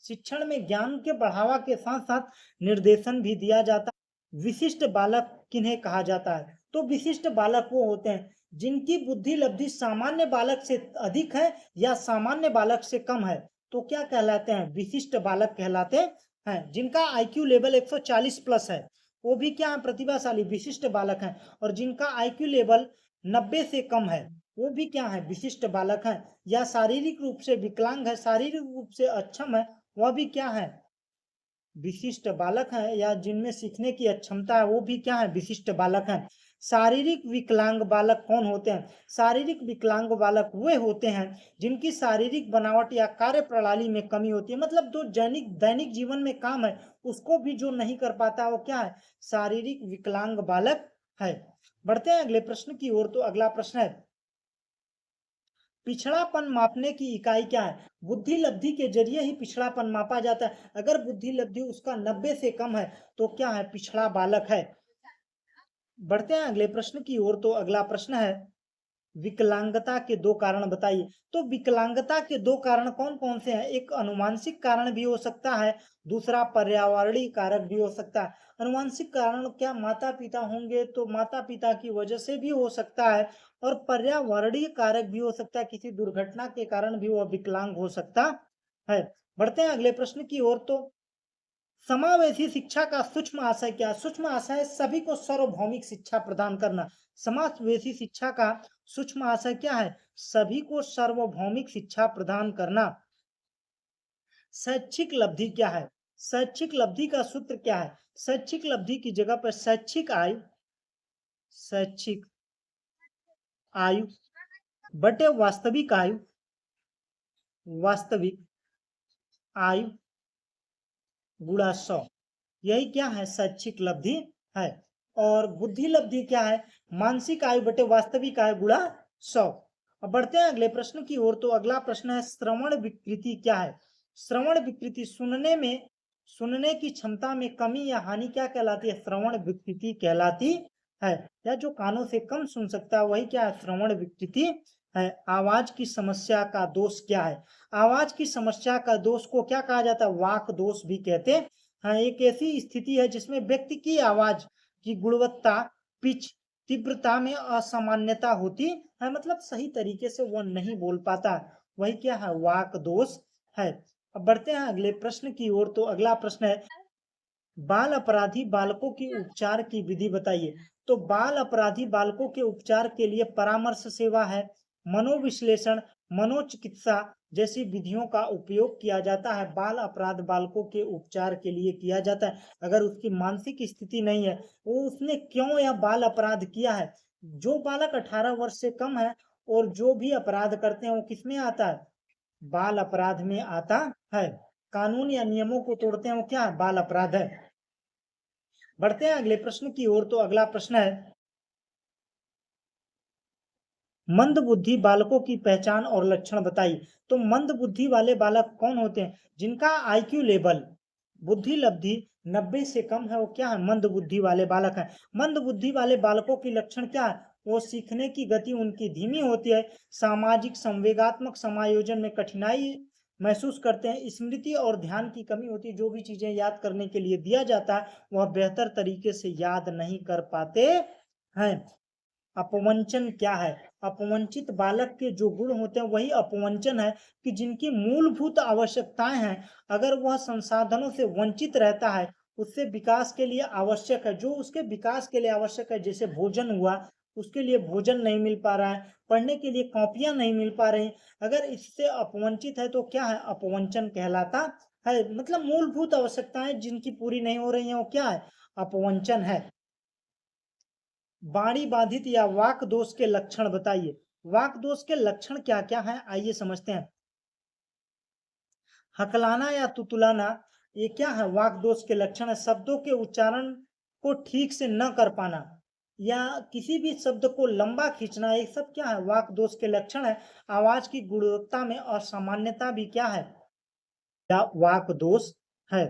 शिक्षण में ज्ञान के बढ़ावा के साथ साथ निर्देशन भी दिया जाता है। विशिष्ट बालक किन्हें कहा जाता है? तो विशिष्ट बालक वो होते हैं जिनकी बुद्धि लब्धि सामान्य बालक से अधिक है या सामान्य बालक से कम है, तो क्या कहलाते हैं? विशिष्ट बालक कहलाते हैं। जिनका आईक्यू लेवल 140 प्लस है, वो भी क्या है? प्रतिभाशाली विशिष्ट बालक हैं। और जिनका आईक्यू लेवल 90 से कम है, वो भी क्या है? विशिष्ट बालक हैं। या शारीरिक रूप से विकलांग है, शारीरिक रूप से अक्षम है, वह भी क्या है? विशिष्ट बालक है। या जिनमें सीखने की अक्षमता है, वो भी क्या है? विशिष्ट बालक हैं। शारीरिक विकलांग बालक कौन होते हैं? शारीरिक विकलांग बालक वे होते हैं जिनकी शारीरिक बनावट या कार्य प्रणाली में कमी होती है। मतलब जो दैनिक जीवन में काम है उसको भी जो नहीं कर पाता, वो क्या है? शारीरिक विकलांग बालक है। बढ़ते हैं अगले प्रश्न की ओर। तो अगला प्रश्न है, पिछड़ापन मापने की इकाई क्या है? बुद्धि लब्धि के जरिए ही पिछड़ापन मापा जाता है। अगर बुद्धि लब्धि उसका 90 से कम है तो क्या है? पिछड़ा बालक है। बढ़ते हैं अगले प्रश्न की ओर। तो अगला प्रश्न है, विकलांगता के दो कारण बताइए। तो विकलांगता के दो कारण कौन कौन से हैं? एक अनुवांशिक कारण भी हो सकता है, दूसरा पर्यावरणीय कारक भी हो सकता है। अनुवांशिक कारण क्या? माता पिता होंगे तो माता पिता की वजह से भी हो सकता है। और पर्यावरणीय कारक भी हो सकता है, किसी दुर्घटना के कारण भी वह विकलांग हो सकता है। बढ़ते हैं अगले प्रश्न की ओर। तो समावेशी शिक्षा का सूक्ष्म आशय क्या? सूक्ष्म आशय सभी को सार्वभौमिक शिक्षा प्रदान करना। समावेशी शिक्षा का सूक्ष्म आशय क्या है? सभी को सार्वभौमिक शिक्षा प्रदान करना। शैक्षिक लब्धि क्या है? शैक्षिक लब्धि का सूत्र क्या है? शैक्षिक लब्धि की जगह पर शैक्षिक आयु बटे वास्तविक आयु गुणा 100, यही क्या है? शैक्षिक लब्धि है। और बुद्धि लब्धि क्या है? मानसिक आयु बटे वास्तविक आयु गुणा 100। अब बढ़ते हैं अगले प्रश्न की ओर। तो अगला प्रश्न है, श्रवण विकृति क्या है? श्रवण विकृति सुनने की क्षमता में कमी या हानि क्या कहलाती है? श्रवण विकृति कहलाती है। या जो कानों से कम सुन सकता है वही क्या है? श्रवण विकृति है। आवाज की समस्या का दोष क्या है? आवाज की समस्या का दोष को क्या कहा जाता है? वाक दोष भी कहते हैं। हाँ, एक ऐसी स्थिति है जिसमें व्यक्ति की आवाज की गुणवत्ता, पिच, तीव्रता में असामान्यता होती है। मतलब सही तरीके से वह नहीं बोल पाता, वही क्या है? वाक दोष है। अब बढ़ते हैं अगले प्रश्न की ओर। तो अगला प्रश्न है, बाल अपराधी बालकों की उपचार की विधि बताइए। तो बाल अपराधी बालकों के उपचार के लिए परामर्श सेवा है, मनोविश्लेषण, मनोचिकित्सा जैसी विधियों का उपयोग किया जाता है। बाल अपराध बालकों के उपचार के लिए किया जाता है। अगर उसकी मानसिक स्थिति नहीं है, वो उसने क्यों यह बाल अपराध किया है। जो बालक 18 वर्ष से कम है और जो भी अपराध करते हैं वो किसमें आता है? बाल अपराध में आता है। कानून या नियमों को तोड़ते हैं वो क्या है? बाल अपराध है। बढ़ते हैं अगले प्रश्न की ओर। तो अगला प्रश्न है, मंद बुद्धि बालकों की पहचान और लक्षण बताइए। तो मंद बुद्धि वाले बालक कौन होते हैं? जिनका आईक्यू लेवल, बुद्धि लब्धि 90 से कम है, वो क्या है? मंद बुद्धि वाले बालक हैं। मंद बुद्धि वाले बालकों की लक्षण क्या है? वो सीखने की गति उनकी धीमी होती है, सामाजिक संवेगात्मक समायोजन में कठिनाई महसूस करते हैं, स्मृति और ध्यान की कमी होती है। जो भी चीजें याद करने के लिए दिया जाता है वह बेहतर तरीके से याद नहीं कर पाते हैं। अपवंचन क्या है? अपवंचित बालक के जो गुण होते हैं वही अपवंचन है, कि जिनकी मूलभूत आवश्यकताएं हैं, अगर वह संसाधनों से वंचित रहता है, उससे विकास के लिए आवश्यक है, जो उसके विकास के लिए आवश्यक है, जैसे भोजन हुआ, उसके लिए भोजन नहीं मिल पा रहा है, पढ़ने के लिए कॉपियां नहीं मिल पा रही, अगर इससे अपवंचित है तो क्या है? अपवंचन कहलाता है। मतलब मूलभूत आवश्यकताएं जिनकी पूरी नहीं हो रही है वो क्या है? अपवंचन है। वाणी बाधित या वाक दोष के लक्षण बताइए। वाक दोष के लक्षण क्या क्या हैं, आइए समझते हैं। हकलाना या तुतलाना, ये क्या है? वाक दोष के लक्षण है। शब्दों के उच्चारण को ठीक से न कर पाना या किसी भी शब्द को लंबा खींचना, ये सब क्या है? वाक दोष के लक्षण है। आवाज की गुणवत्ता में असामान्यता भी क्या है? या वाक दोष है।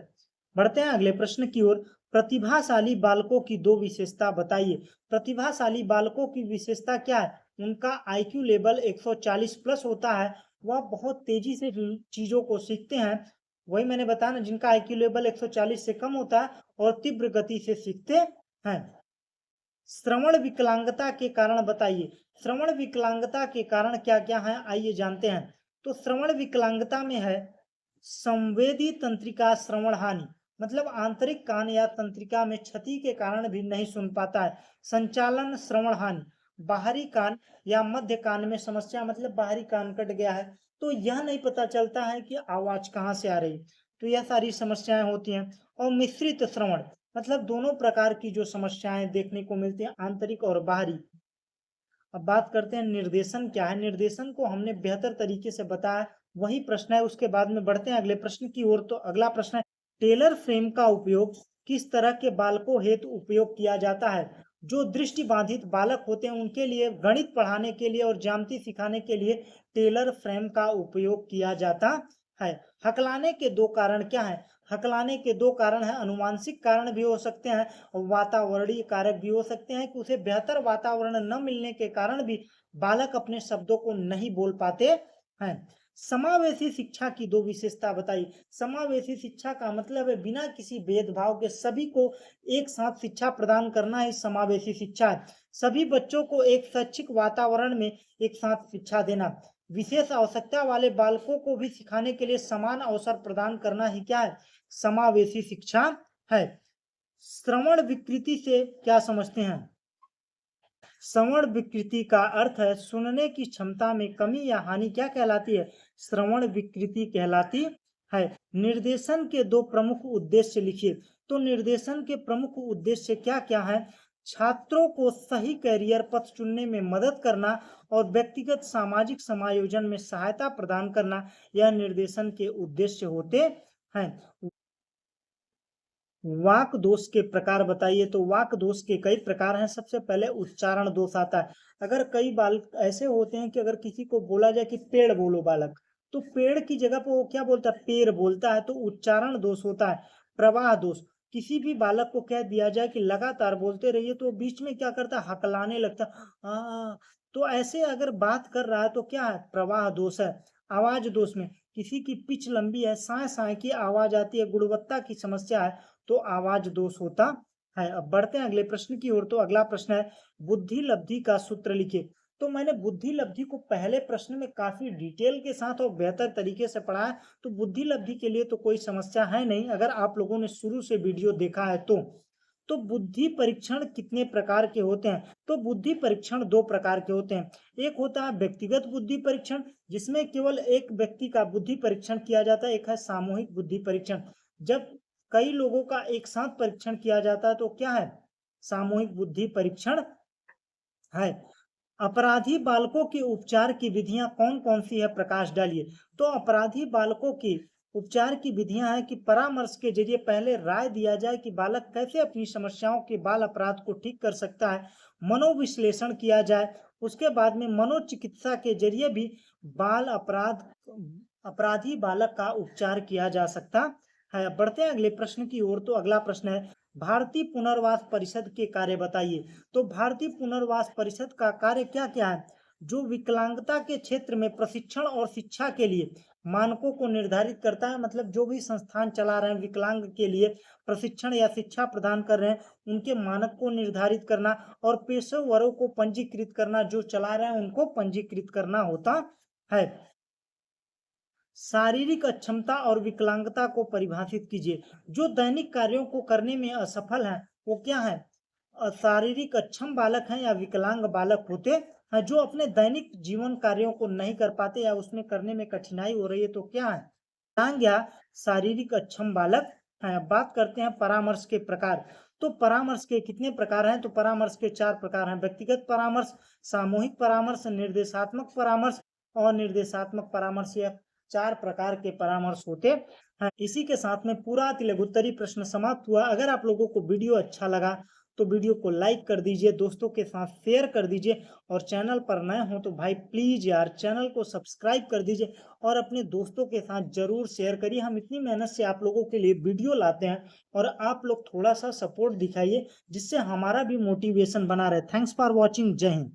बढ़ते हैं अगले प्रश्न की ओर। प्रतिभाशाली बालकों की दो विशेषता बताइए। प्रतिभाशाली बालकों की विशेषता क्या है? उनका आईक्यू लेवल 140 प्लस होता है। वह बहुत तेजी से चीजों को सीखते हैं। वही मैंने बताया ना, जिनका आईक्यू लेवल 140 से कम होता है और तीव्र गति से सीखते हैं। श्रवण विकलांगता के कारण बताइए। श्रवण विकलांगता के कारण क्या क्या है, आइए जानते हैं। तो श्रवण विकलांगता में है संवेदी तंत्रिका श्रवण हानि, मतलब आंतरिक कान या तंत्रिका में क्षति के कारण भी नहीं सुन पाता है। संचालन श्रवण हानि, बाहरी कान या मध्य कान में समस्या, मतलब बाहरी कान कट गया है तो यह नहीं पता चलता है कि आवाज कहाँ से आ रही, तो यह सारी समस्याएं होती हैं। और मिश्रित श्रवण, मतलब दोनों प्रकार की जो समस्याएं देखने को मिलती हैं, आंतरिक और बाहरी। अब बात करते हैं निर्देशन क्या है। निर्देशन को हमने बेहतर तरीके से बताया, वही प्रश्न है। उसके बाद में बढ़ते हैं अगले प्रश्न की ओर। तो अगला प्रश्न है, टेलर फ्रेम का उपयोग किस तरह के बालकों हेतु उपयोग किया जाता है? जो दृष्टि बाधित बालक होते हैं उनके लिए गणित पढ़ाने के लिए और ज्यामिति सिखाने के लिए टेलर फ्रेम का उपयोग किया जाता है। हकलाने के दो कारण क्या है? हकलाने के दो कारण है, अनुवांशिक कारण भी हो सकते हैं और वातावरणीय कारक भी हो सकते हैं कि उसे बेहतर वातावरण न मिलने के कारण भी बालक अपने शब्दों को नहीं बोल पाते हैं। समावेशी शिक्षा की दो विशेषता बताइए। समावेशी शिक्षा का मतलब है बिना किसी भेदभाव के सभी को एक साथ शिक्षा प्रदान करना ही समावेशी शिक्षा है। सभी बच्चों को एक शैक्षिक वातावरण में एक साथ शिक्षा देना। विशेष आवश्यकता वाले बालकों को भी सिखाने के लिए समान अवसर प्रदान करना ही क्या है? समावेशी शिक्षा है। श्रवण विकृति से क्या समझते हैं? श्रवण विकृति का अर्थ है सुनने की क्षमता में कमी या हानि, क्या कहलाती है? श्रवण विकृति कहलाती है। निर्देशन के दो प्रमुख उद्देश्य लिखिए। तो निर्देशन के प्रमुख उद्देश्य क्या क्या है? छात्रों को सही कैरियर पथ चुनने में मदद करना और व्यक्तिगत सामाजिक समायोजन में सहायता प्रदान करना, यह निर्देशन के उद्देश्य होते हैं। वाक दोष के प्रकार बताइए। तो वाक दोष के कई प्रकार हैं। सबसे पहले उच्चारण दोष आता है। अगर कई बालक ऐसे होते हैं कि अगर किसी को बोला जाए कि पेड़ बोलो बालक, तो पेड़ की जगह पर वो क्या बोलता है? पेड़ बोलता है, तो उच्चारण दोष होता है। प्रवाह दोष, किसी भी बालक को कह दिया जाए कि लगातार बोलते रहिए तो बीच में क्या करता है? हकलाने लगता है। तो ऐसे अगर बात कर रहा है तो क्या है? प्रवाह दोष है। आवाज दोष में किसी की पिच लंबी है, साय साय की आवाज आती है, गुणवत्ता की समस्या है, तो आवाज दोष होता है। अब बढ़ते हैं अगले प्रश्न की ओर। तो अगला प्रश्न है, बुद्धि लब्धि का सूत्र लिखिए। तो मैंने बुद्धि लब्धि को पहले प्रश्न में काफी डिटेल के साथ और बेहतर तरीके से पढ़ा है, तो बुद्धि लब्धि के लिए तो कोई समस्या है नहीं अगर आप लोगों ने शुरू से वीडियो देखा है तो बुद्धि परीक्षण कितने प्रकार के होते हैं? तो बुद्धि परीक्षण दो प्रकार के होते हैं। एक होता है व्यक्तिगत बुद्धि परीक्षण, जिसमें केवल एक व्यक्ति का बुद्धि परीक्षण किया जाता है। एक है सामूहिक बुद्धि परीक्षण, जब कई लोगों का एक साथ परीक्षण किया जाता है तो क्या है? सामूहिक बुद्धि परीक्षण है। अपराधी बालकों के उपचार की विधियां कौन कौन सी है? प्रकाश डालिए। तो अपराधी बालकों की उपचार की विधियां है कि परामर्श के जरिए पहले राय दिया जाए कि बालक कैसे अपनी समस्याओं के बाल अपराध को ठीक कर सकता है। मनोविश्लेषण किया जाए, उसके बाद में मनोचिकित्सा के जरिए भी बाल अपराध अपराधी बालक का उपचार किया जा सकता है। बढ़ते हैं अगले प्रश्न की ओर। तो अगला प्रश्न है, भारतीय पुनर्वास परिषद के कार्य बताइए। तो भारतीय पुनर्वास परिषद का कार्य क्या क्या है? जो विकलांगता के क्षेत्र में प्रशिक्षण और शिक्षा के लिए मानकों को निर्धारित करता है, मतलब जो भी संस्थान चला रहे हैं विकलांग के लिए प्रशिक्षण या शिक्षा प्रदान कर रहे हैं, उनके मानक को निर्धारित करना और पेशेवरों को पंजीकृत करना, जो चला रहे हैं उनको पंजीकृत करना होता है। शारीरिक अक्षमता और विकलांगता को परिभाषित कीजिए। जो दैनिक कार्यों को करने में असफल है वो क्या है? शारीरिक अक्षम बालक हैं या विकलांग बालक होते हैं, जो अपने दैनिक जीवन कार्यों को नहीं कर पाते या उसमें करने में कठिनाई हो रही है तो क्या है? विकलांग या शारीरिक अक्षम बालक हैं। अब बात करते हैं परामर्श के प्रकार। तो परामर्श के कितने प्रकार हैं? तो परामर्श के चार प्रकार हैं, व्यक्तिगत परामर्श, सामूहिक परामर्श, निर्देशात्मक परामर्श और निर्देशात्मक परामर्श या 4 प्रकार के परामर्श होते हैं। इसी के साथ में पूरा तिलगुत्तरी प्रश्न समाप्त हुआ। अगर आप लोगों को वीडियो अच्छा लगा तो वीडियो को लाइक कर दीजिए, दोस्तों के साथ शेयर कर दीजिए और चैनल पर नए हो तो भाई प्लीज यार चैनल को सब्सक्राइब कर दीजिए और अपने दोस्तों के साथ जरूर शेयर करिए। हम इतनी मेहनत से आप लोगों के लिए वीडियो लाते हैं और आप लोग थोड़ा सा सपोर्ट दिखाइए जिससे हमारा भी मोटिवेशन बना रहे। Thanks for watching. जय हिंद।